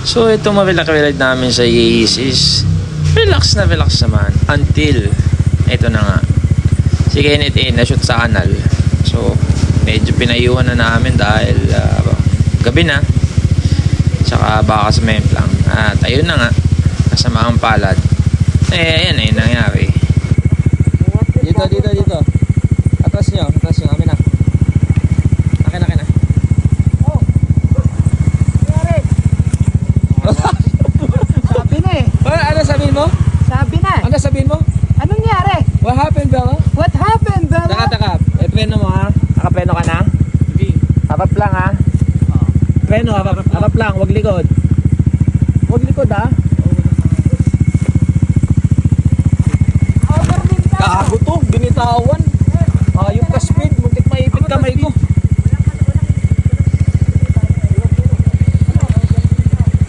So itong mabilak-bilad namin sa Yays is relax naman until ito na nga si Kenneth na-shoot sa kanal. So medyo pinayuhan na namin dahil gabi na, tsaka baka sa memplang. At ayun na nga, kasamaang palad ayan nangyari. Dito atras nyo amin na. Akin na. Oh, nangyari. Sabi na eh. Ano sabihin mo? Sabi na. Ano sabihin mo? Anong nangyari? What happened, Bella? What happened, Bella? Taka. Preno mo ha? Nakapreno ka na? Hindi. Harap lang ha? Preno, harap lang, wag likod. Wag likod ha? Overwhelmed ka. Kago to, binitawan. Ayok ka speed, muntik maipit kamay ko.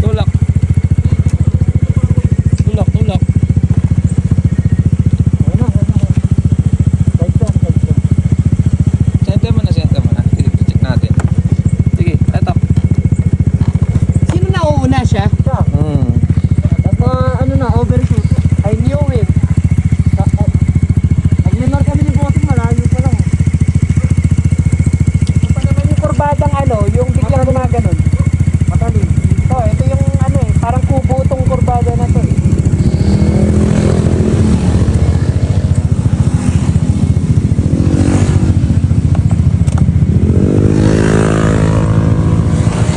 Tulak. Center mo na. Check natin. Sige, tatak. Sino nauuna siya? Ano na, overshoot. I knew it. Naglimar kami ni Bossing, malayo pa lang. Ito pa naman yung kurbadang yung biglang gumaganon. Matalim. Ito yung parang kubo itong kurbada na to eh.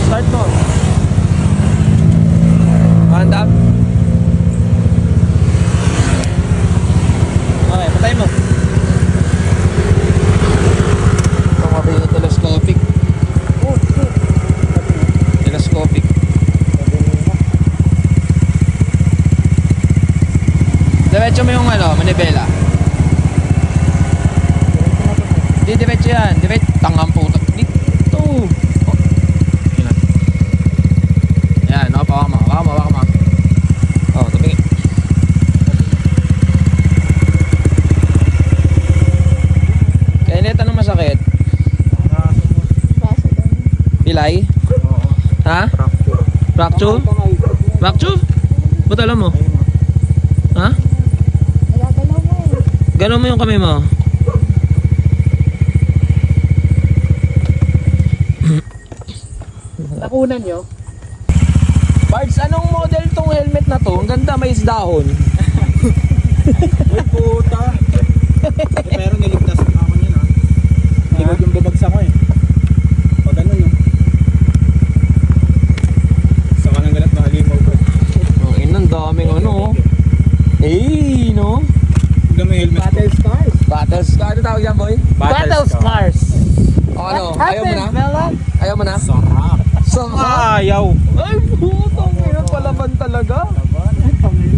Start mo. Hand up. Okay, patay mo. Ito nga yung telescopic. Oh, shit. Telescopic. Diretso mo yung manibela. Hindi, diretso yan. Diretso. Tangang puto. Dito. Oh. Yan, baka mo. Oh, tabi. Kenneth, anong masakit? Pilay? Ha? Fracture? Fracture? Ba't alam mo? Ha? Nagagalaw mo eh. Gano'n mo yung kamay mo? Nakunan nyo? Bards, anong model tong helmet na to? Ang ganda, may isdahon. Uy, puta. Pero niligtas na ako niyan ha. Likod yung bubagsak ko eh. Pag ganun no. Sa kanang galat na halimaw ko. Ang inang daming no? Hanggang may helmet ko. Battle scars. Battle scar. Ano tawag yan, boy? Battle scars. O ano? What Ayaw mo na? happened, Bella? Ayaw mo na? Sarap. Ayaw. Ay, putang ina, palaban talaga.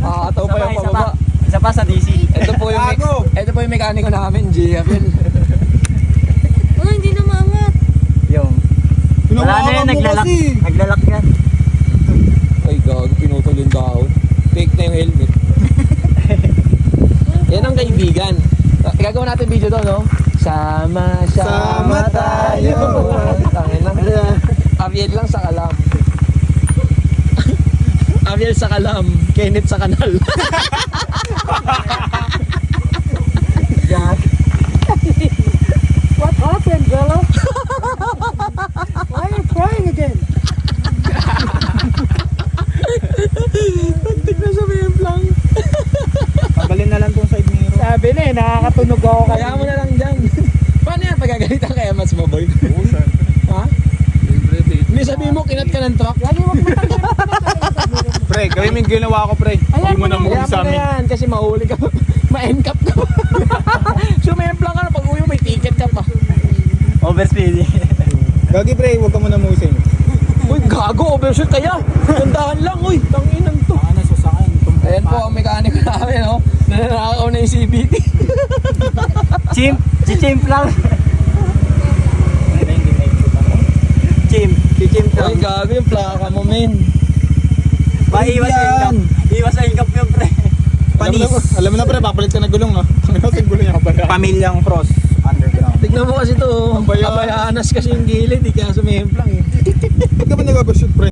Ataw pa yung pababa. Isa pa sa DC. Ito po yung mekaniko namin, Giapel. Oh, hindi na maangat. Yung. Wala na yan, naglalak yan. Ay, gag, pinutol yung dahon. Fake na yung helmet. Yan ang kaibigan. Gagawa natin video doon, no? Sama tayo. Tangin lang. Aviel lang sa kalam. Aviel sa kalam. Kenneth sa kanal. What happened, Bella? Why are you crying again? Pagtik na sa memplang. Tanggalin na lang tong side mirror. Sabi na eh, nakakatunog ako Kaya mo na lang dyan. Paano yan pagagalitan kay Emats mo, boy? Oo, sir. Ha? Hindi sabihin mo, kinat ka ng truck. Lagi mo matanggal. Pre, gawin mo yung ginawa ko, pre. Ayan Hindi mo mo na na, move Kaya sa mo na amin. yan, kasi mahuli ka. Ma-encap ka pa. Sumemplang ka na, pag uwi mo, may ticket ka pa. Overspeeding. Gagi, pre, huwag ka muna musing. Uy, gago, overshoot kaya. Tandahan lang, uy, tanginan to. Ano, susakin. Ayan po ang mekaniko namin, no? Nananakaw na yung CBT. Chimp lang. Hindi na ikot ako. Chimp Uy, gago yung plaka mo, men. Maiwas sa income. Iwas sa income yung pre. Panis. Alam mo na, pre, papalit ka na gulong, no? Ang gulong niya. Pamilyang Frost. Underground. Tignan mo kasi to, Ang bayan. abayanas kasi yung gilid, di kaya sumemplang eh. Ba't ka ba nag-overshoot, pre?